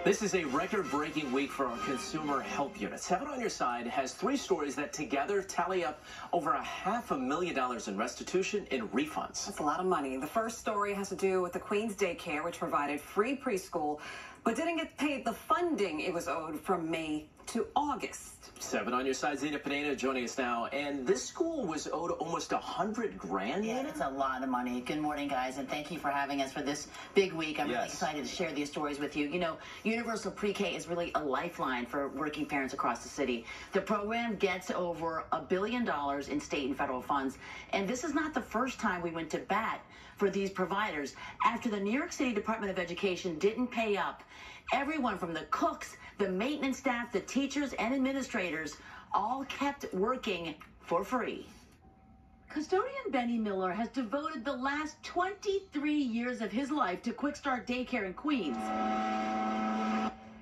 This is a record-breaking week for our consumer help unit. 7 on Your Side has 3 stories that together tally up over $500,000 in restitution and refunds. That's a lot of money. The first story has to do with the Queens Daycare, which provided free preschool, but didn't get paid the funding it was owed from May to August. 7 on Your Side, Zena Pineda joining us now. And this school was owed almost $100 grand. Yeah, it's a lot of money. Good morning, guys, and thank you for having us for this big week. I'm really excited to share these stories with you. You know, Universal Pre-K is really a lifeline for working parents across the city. The program gets over $1 billion in state and federal funds, and this is not the first time we went to bat for these providers. After the New York City Department of Education didn't pay up, everyone from the cooks, the maintenance staff, the teachers, and administrators all kept working for free. Custodian Benny Miller has devoted the last 23 years of his life to Quick Start Daycare in Queens.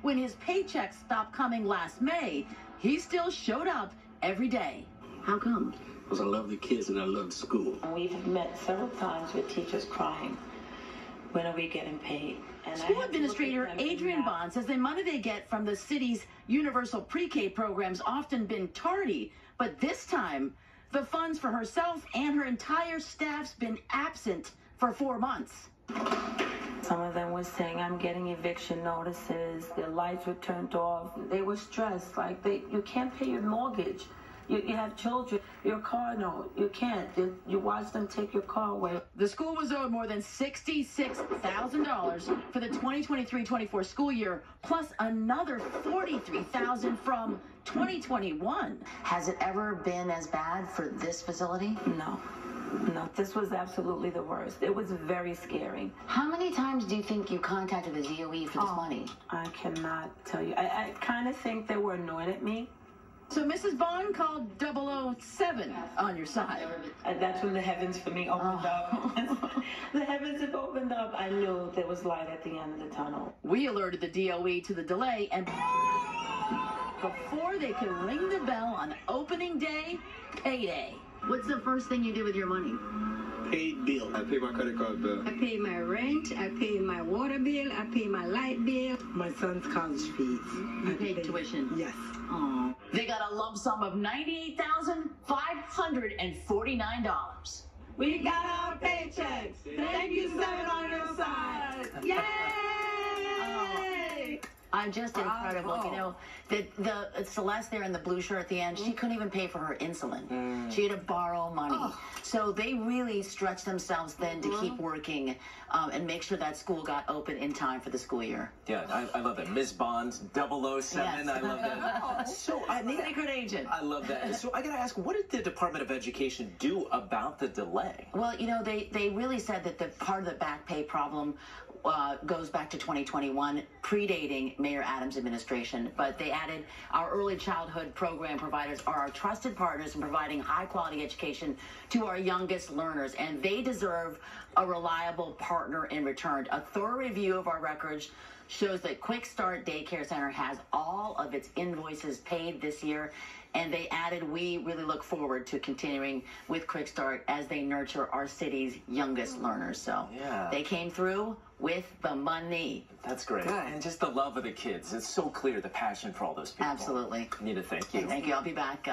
When his paychecks stopped coming last May, he still showed up every day. How come? Because I love the kids and I love the school. We've met several times with teachers crying. When are we getting paid? And School Administrator Adrian Bond says the money they get from the city's Universal Pre-K program's often been tardy, but this time, the funds for herself and her entire staff's been absent for 4 months. Some of them were saying, I'm getting eviction notices, their lights were turned off. They were stressed, like you can't pay your mortgage. You have children, your car note, you can't. You watch them take your car away. The school was owed more than $66,000 for the 2023-24 school year, plus another $43,000 from 2021. Has it ever been as bad for this facility? No, this was absolutely the worst. It was very scary. How many times do you think you contacted the DOE for this money? I cannot tell you. I kind of think they were annoyed at me. So Mrs. Bond called 007 on your side. And that's when the heavens for me opened up. The heavens have opened up. I knew there was light at the end of the tunnel. We alerted the DOE to the delay, and before they could ring the bell on opening day, payday. What's the first thing you did with your money? Paid bill. I pay my credit card bill. I pay my rent, I pay my water bill, I pay my light bill. My son's college fees. You paid tuition? Yes. Aww. They got a lump sum of $98,549. We got our paychecks. Thank you, 7 on Your Side. Yay! I'm just incredible. You know, the Celeste there in the blue shirt at the end, she couldn't even pay for her insulin. She had to borrow money. So they really stretched themselves then to keep working and make sure that school got open in time for the school year. Yeah, I love that. Ms. Bond, 007, yes. I love that. So Secret agent. I love that. So I got to ask, what did the Department of Education do about the delay? Well, you know, they really said that the part of the back pay problem goes back to 2021, predating Mayor Adams' administration. But they added our early childhood program providers are our trusted partners in providing high-quality education to our youngest learners, and they deserve a reliable partner in return. A thorough review of our records shows that Quick Start Daycare Center has all of its invoices paid this year, and they added, we really look forward to continuing with Quick Start as they nurture our city's youngest learners. So they came through with the money. That's great. Good. And just the love of the kids. It's so clear, the passion for all those people. Absolutely. Nita, thank you. Thank you. I'll be back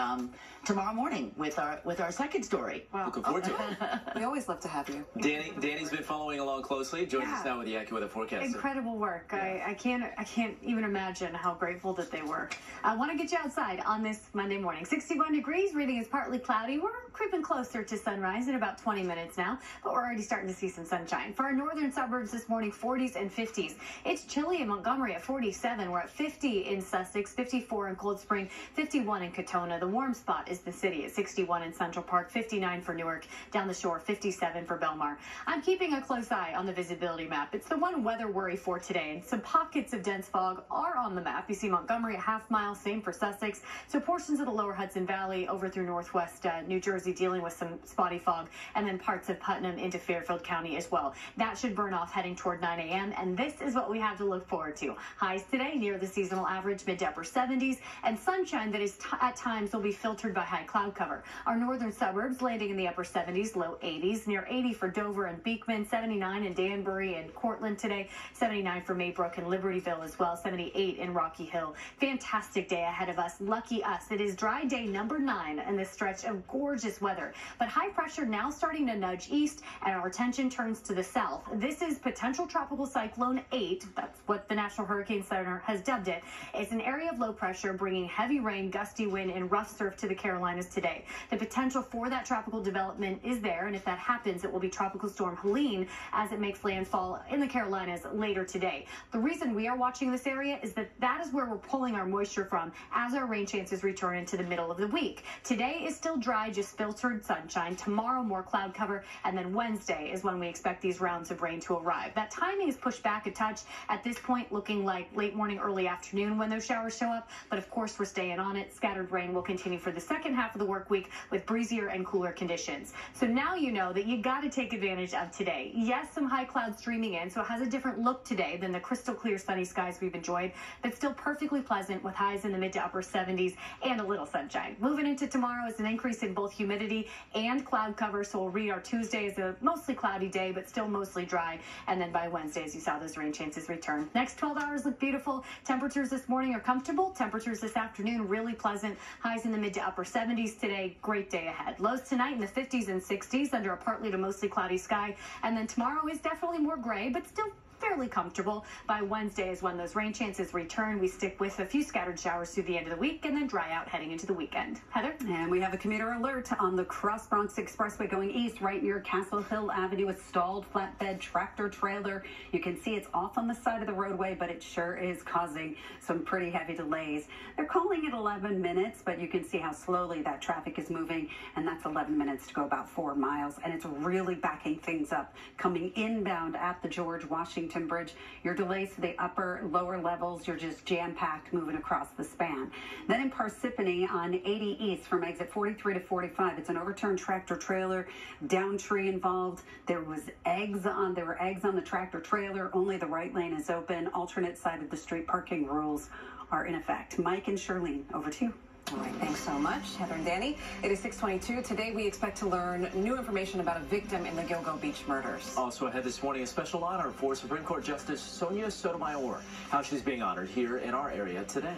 tomorrow morning with our second story. Wow. Looking forward to it. We always love to have you. Danny's been following along closely. Joins us now with the AccuWeather forecast. Incredible work. Yeah. I can't even imagine how grateful that they were. I want to get you outside on this Monday morning. 61 degrees, reading is partly cloudy. We're creeping closer to sunrise in about 20 minutes now, but we're already starting to see some sunshine. For our northern suburbs this morning, 40s and 50s. It's chilly in Montgomery at 47. We're at 50 in Sussex, 54 in Cold Spring, 51 in Katona. The warm spot is the city at 61 in Central Park, 59 for Newark, down the shore, 57 for Belmar. I'm keeping a close eye on the visibility map. It's the one weather worry for today, and some pockets of dense fog are on the map. You see Montgomery a half mile, same for Sussex. So portions portions of the lower Hudson Valley over through northwest New Jersey dealing with some spotty fog, and then parts of Putnam into Fairfield County as well. That should burn off heading toward 9 a.m. and this is what we have to look forward to. Highs today near the seasonal average, mid to upper 70s, and sunshine that is at times will be filtered by high cloud cover. Our northern suburbs landing in the upper 70s, low 80s, near 80 for Dover and Beekman, 79 in Danbury and Cortland today, 79 for Maybrook and Libertyville as well, 78 in Rocky Hill. Fantastic day ahead of us. Lucky us. It is dry day number 9 in this stretch of gorgeous weather, but high pressure now starting to nudge east and our attention turns to the south. This is potential tropical cyclone 8. That's what the National Hurricane Center has dubbed it. It's an area of low pressure bringing heavy rain, gusty wind, and rough surf to the Carolinas today. The potential for that tropical development is there, and if that happens, it will be Tropical Storm Helene as it makes landfall in the Carolinas later today. The reason we are watching this area is that is where we're pulling our moisture from as our rain chances return into the middle of the week. Today is still dry, just filtered sunshine. Tomorrow, more cloud cover, and then Wednesday is when we expect these rounds of rain to arrive. That timing is pushed back a touch at this point, looking like late morning, early afternoon when those showers show up, but of course we're staying on it. Scattered rain will continue for the second half of the work week with breezier and cooler conditions. So now you know that you got to take advantage of today. Yes, some high clouds streaming in, so it has a different look today than the crystal clear sunny skies we've enjoyed, but still perfectly pleasant with highs in the mid to upper 70s and a little sunshine. Moving into tomorrow is an increase in both humidity and cloud cover, so we'll read our Tuesday as a mostly cloudy day, but still mostly dry, and then by Wednesday, as you saw, those rain chances return. Next 12 hours look beautiful. Temperatures this morning are comfortable. Temperatures this afternoon really pleasant. Highs in the mid to upper 70s today. Great day ahead. Lows tonight in the 50s and 60s under a partly to mostly cloudy sky, and then tomorrow is definitely more gray, but still fairly comfortable. By Wednesday is when those rain chances return. We stick with a few scattered showers through the end of the week and then dry out heading into the weekend. Heather? And we have a commuter alert on the Cross Bronx Expressway going east right near Castle Hill Avenue. A stalled flatbed tractor trailer. You can see it's off on the side of the roadway, but it sure is causing some pretty heavy delays. They're calling it 11 minutes, but you can see how slowly that traffic is moving, and that's 11 minutes to go about 4 miles, and it's really backing things up coming inbound at the George Washington Bridge. Your delays to the lower levels, you're just jam-packed moving across the span. Then in Parsippany on 80 East from exit 43 to 45, it's an overturned tractor trailer, down tree involved. There were eggs on the tractor trailer. Only the right lane is open. Alternate side of the street parking rules are in effect. Mike and Charlene, over to you. All right, thanks so much, Heather and Danny. It is 6:22. Today we expect to learn new information about a victim in the Gilgo Beach murders. Also ahead this morning, a special honor for Supreme Court Justice Sonia Sotomayor. How she's being honored here in our area today.